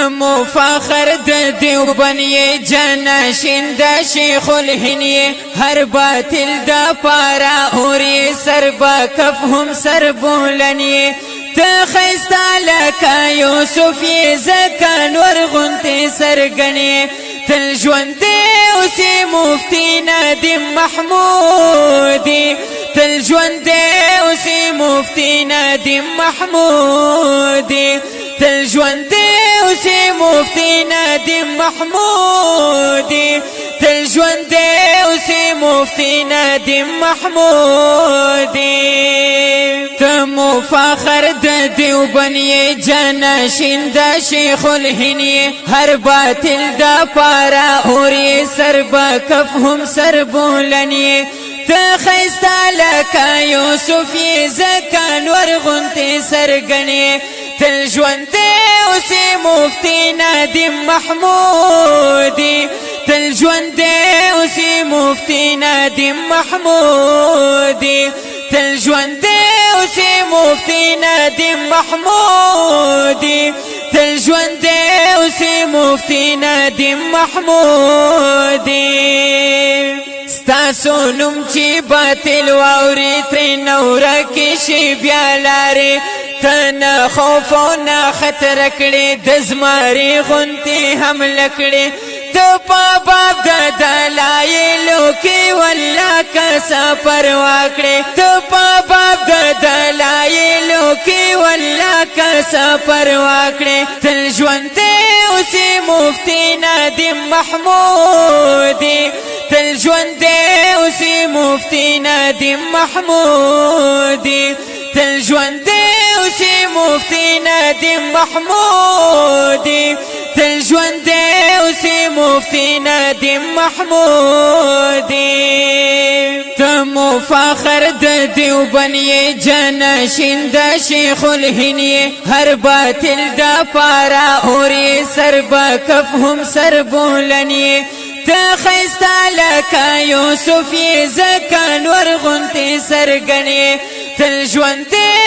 تمو فخر د دیوبند یې جنشین د شیخ الهند یې هر باطل د پارا اوري سر با کف هم سر بولن یې ته ښایسته لکه یوسف یې ځکه نور غوندې سرګنې تل ژوندی اوسې مفتی ندیم محمودي تل ژوندی اوسې مفتی ندیم محمودي تل ژوندی اوسې مفتی ندیم محمودي تل ژوندی اوسې مفتی ندیم محمودي تمو فخر د دیوبند یې جنشین د شیخ الهند یې هر باطل د پارا اوري سر با کف هم سر بولن یې ته ښایسته لکه یوسف یې ځکه نور غوندې سرګنې تل ژوندی اوسې مفتی ندیم محمودي تل ژوندی اوسې مفتی ندیم محمودي تل ژوندی اوسې مفتی ندیم محمودي تل ژوندی اوسې مفتی ندیم محمودي ستاسو نوم چې باطل واوري ترې نه ورکې شي بیا لارې ته نه خوف او نه خطر کړې د زمري غوندې حمله کړې ته په باب د دلایلو کې والله که پروا کړې ته په باب د دلایلو کې والله که پروا کړې تل ژوندی اوسې مفتی ندیم محمودي تل ژوندی اوسې مفتی ندیم محمودي تل ژوندی اوسې مفتی ندیم محمودي تل ژوندی اوسې مفتی ندیم محمودي تمو فخر د دیوبند یې جنشین د شیخ الهند یې هر باطل د پارا اوري سر با کف هم سر بولن یې ته ښایسته لکه یوسف یې ځکه نور غوندې سرګنې تل ژوندی